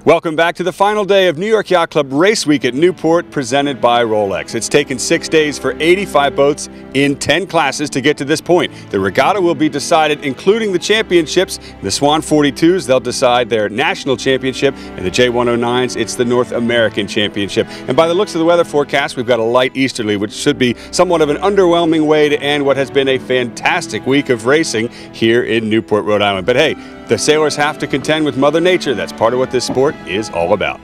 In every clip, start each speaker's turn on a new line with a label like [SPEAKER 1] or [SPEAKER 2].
[SPEAKER 1] Welcome back to the final day of New York Yacht Club Race Week at Newport, presented by ROLEX. It's taken 6 days for 85 boats in 10 classes to get to this point. The regatta will be decided, including the championships. The Swan 42s, they'll decide their national championship, and the J109s, it's the North American Championship. And by the looks of the weather forecast, we've got a light easterly, which should be somewhat of an underwhelming way to end what has been a fantastic week of racing here in Newport, Rhode Island. But hey, the sailors have to contend with Mother Nature. That's part of what this sport is all about.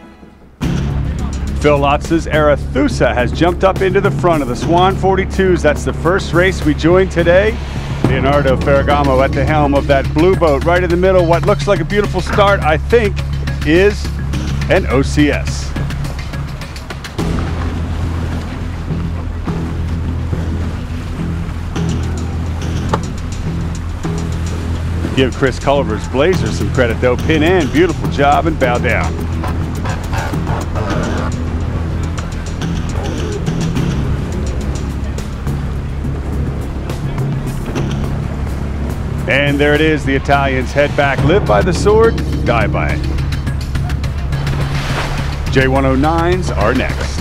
[SPEAKER 1] Phil Lotz's Arethusa has jumped up into the front of the Swan 42s. That's the first race we joined today. Leonardo Ferragamo at the helm of that blue boat right in the middle. What looks like a beautiful start, I think, is an OCS. Give Chris Culver's Blazer some credit though. Pin in, beautiful job, and bow down. And there it is, the Italians head back. Live by the sword, die by it. J109s are next.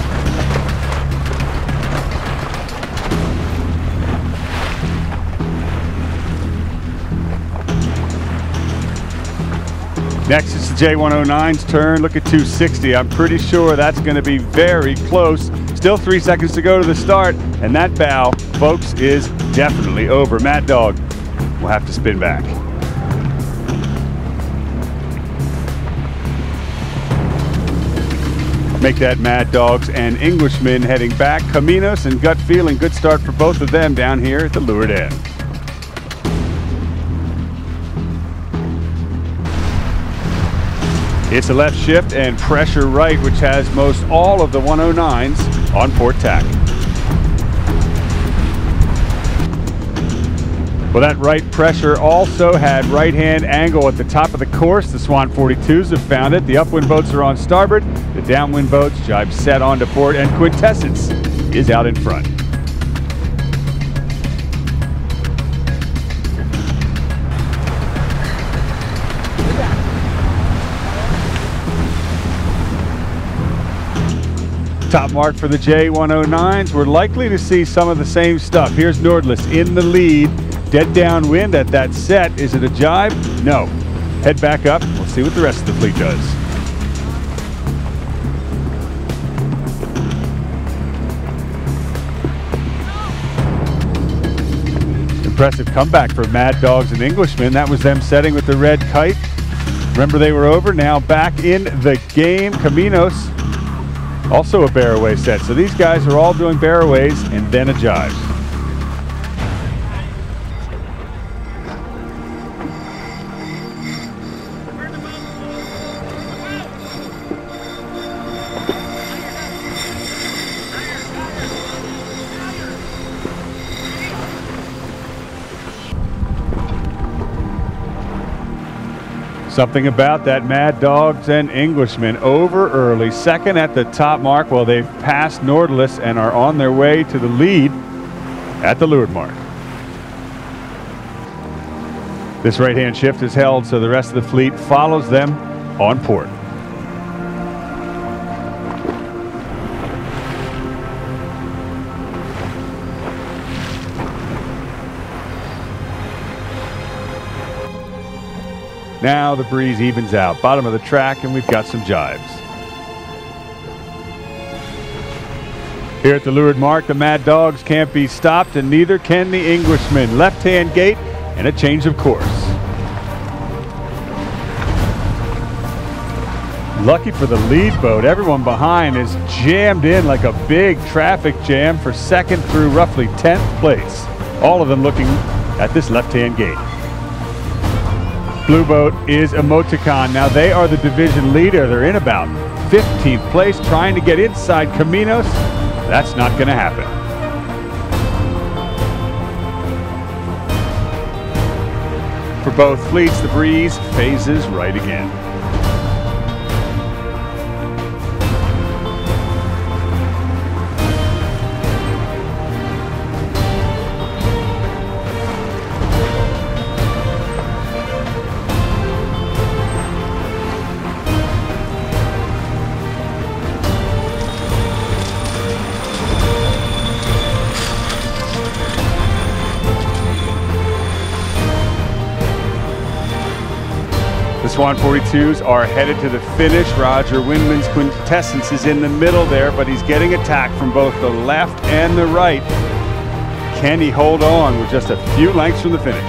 [SPEAKER 1] Next is the J109's turn. Look at 260. I'm pretty sure that's going to be very close. Still 3 seconds to go to the start. And that bow, folks, is definitely over. Mad Dog will have to spin back. Make that Mad Dogs and Englishmen heading back. Caminos and Gut Feeling, good start for both of them down here at the leeward end. It's a left shift and pressure right, which has most all of the 109s on port tack. Well, that right pressure also had right-hand angle at the top of the course. The Swan 42s have found it. The upwind boats are on starboard. The downwind boats jibe set onto port, and Quintessence is out in front. Top mark for the J109s. We're likely to see some of the same stuff. Here's Nordlis in the lead. Dead downwind at that set. Is it a jibe? No. Head back up. We'll see what the rest of the fleet does. Impressive comeback for Mad Dogs and Englishmen. That was them setting with the red kite. Remember, they were over. Now back in the game. Caminos, also a bear-away set. So these guys are all doing bear-aways and then a jibe. Something about that Mad Dogs and Englishmen over early. Second at the top mark. Well, they've passed Nordlis and are on their way to the lead at the leeward mark. This right-hand shift is held, so the rest of the fleet follows them on port. Now the breeze evens out. Bottom of the track, and we've got some jibes. Here at the leeward mark, the Mad Dogs can't be stopped, and neither can the Englishmen. Left-hand gate and a change of course. Lucky for the lead boat, everyone behind is jammed in like a big traffic jam for second through roughly 10th place. All of them looking at this left-hand gate. Blue boat is Emoticon. Now they are the division leader. They're in about 15th place, trying to get inside Caminos. That's not going to happen. For both fleets, the breeze phases right again. Swan 42s are headed to the finish. Roger Windman's Quintessence is in the middle there, but he's getting attacked from both the left and the right. Can he hold on with just a few lengths from the finish?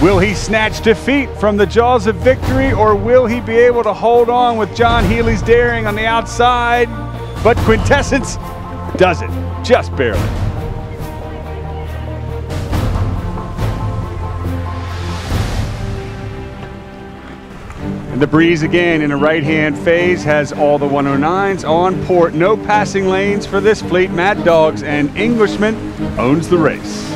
[SPEAKER 1] Will he snatch defeat from the jaws of victory, or will he be able to hold on with John Healy's daring on the outside? But Quintessence does it, just barely. And the Breeze again in a right-hand phase has all the 109s on port. No passing lanes for this fleet. Mad Dogs and Englishman owns the race.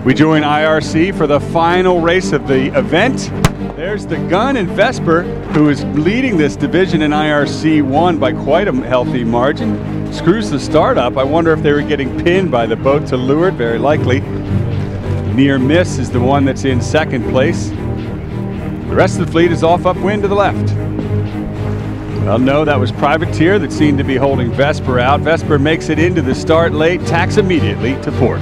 [SPEAKER 1] We join IRC for the final race of the event. There's the Gun and Vesper, who is leading this division in IRC 1 by quite a healthy margin. Screws the start up. I wonder if they were getting pinned by the boat to leeward, very likely. Near Miss is the one that's in second place. The rest of the fleet is off upwind to the left. Well, no, that was Privateer that seemed to be holding Vesper out. Vesper makes it into the start late, tacks immediately to port.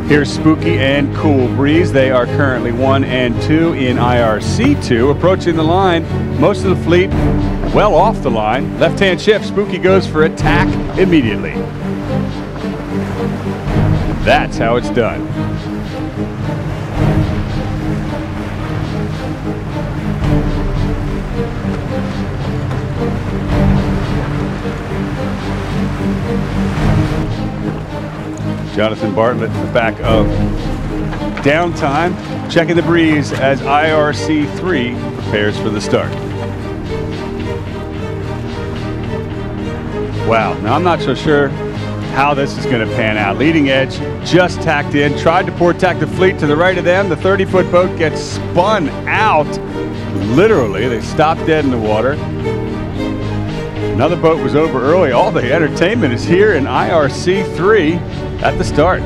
[SPEAKER 1] Here's Spooky and Cool Breeze. They are currently 1 and 2 in IRC 2. Approaching the line, most of the fleet well off the line. Left-hand shift, Spooky goes for attack immediately. That's how it's done. Jonathan Bartlett at the back of Downtime, checking the Breeze as IRC 3 prepares for the start. Wow, now I'm not so sure how this is going to pan out. Leading Edge just tacked in, tried to port tack the fleet to the right of them. The 30-foot boat gets spun out. Literally, they stopped dead in the water. Another boat was over early. All the entertainment is here in IRC 3 at the start.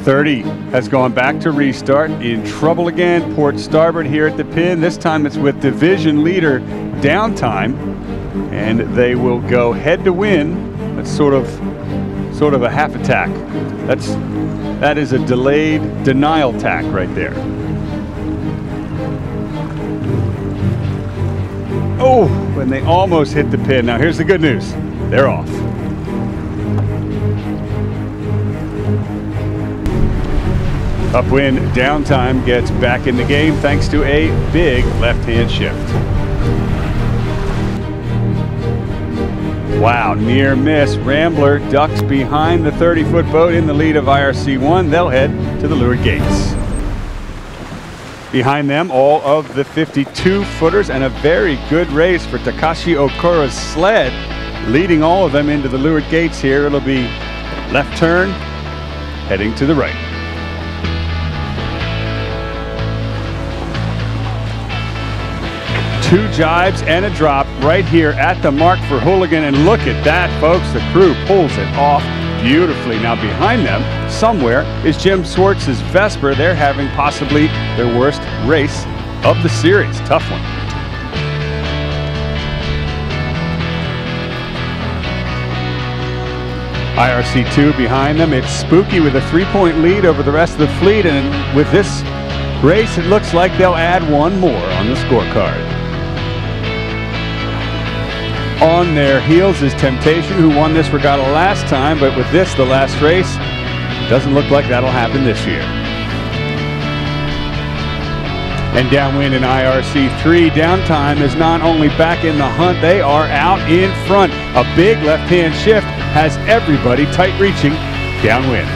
[SPEAKER 1] .30 has gone back to restart. In trouble again, port starboard here at the pin. This time it's with division leader Downtime, and they will go head to win. That's sort of a half attack. That is a delayed denial tack right there. Oh, when they almost hit the pin. Now here's the good news. They're off. Upwind Downtime gets back in the game thanks to a big left-hand shift. Wow, near miss. Rambler ducks behind the 30-foot boat in the lead of IRC1. They'll head to the leeward gates. Behind them, all of the 52-footers, and a very good race for Takashi Okura's sled, leading all of them into the leeward gates here. It'll be left turn, heading to the right. Two jibes and a drop right here at the mark for Hooligan, and look at that, folks. The crew pulls it off beautifully. Now behind them, somewhere, is Jim Swartz's Vesper. They're having possibly their worst race of the series. Tough one. IRC2 behind them. It's Spooky with a 3-point lead over the rest of the fleet, and with this race, it looks like they'll add one more on the scorecard. On their heels is Temptation, who won this regatta last time, but with this, the last race, doesn't look like that'll happen this year. And downwind in IRC3, Downtime is not only back in the hunt, they are out in front. A big left-hand shift has everybody tight reaching downwind.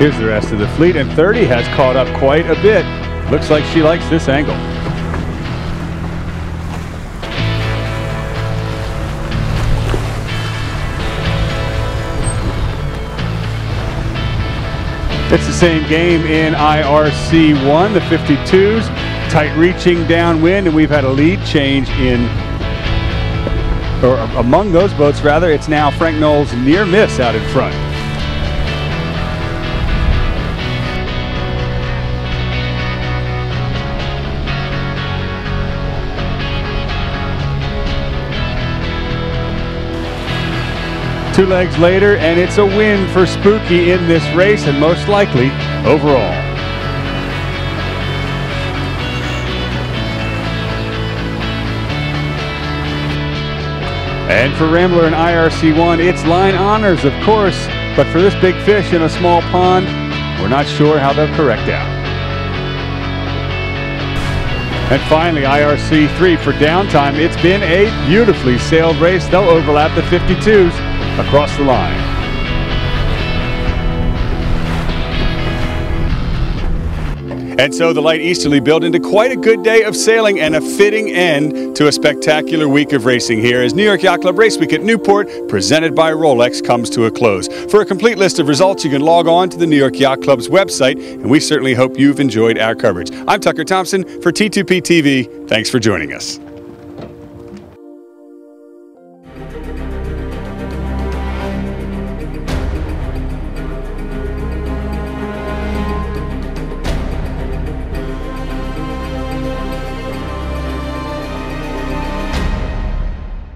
[SPEAKER 1] Here's the rest of the fleet, and 30 has caught up quite a bit. Looks like she likes this angle. It's the same game in IRC1, the 52s, tight reaching downwind, and we've had a lead change in or among those boats rather, it's now Frank Knoll's near miss out in front. Two legs later, and it's a win for Spooky in this race, and most likely overall. And for Rambler and IRC1, it's line honors, of course, but for this big fish in a small pond, we're not sure how they'll correct out. And finally, IRC3 for downtime. It's been a beautifully sailed race. They'll overlap the 52s across the line. And so the light easterly built into quite a good day of sailing and a fitting end to a spectacular week of racing here as New York Yacht Club Race Week at Newport, presented by Rolex, comes to a close. For a complete list of results, you can log on to the New York Yacht Club's website, and we certainly hope you've enjoyed our coverage. I'm Tucker Thompson for T2P TV. Thanks for joining us.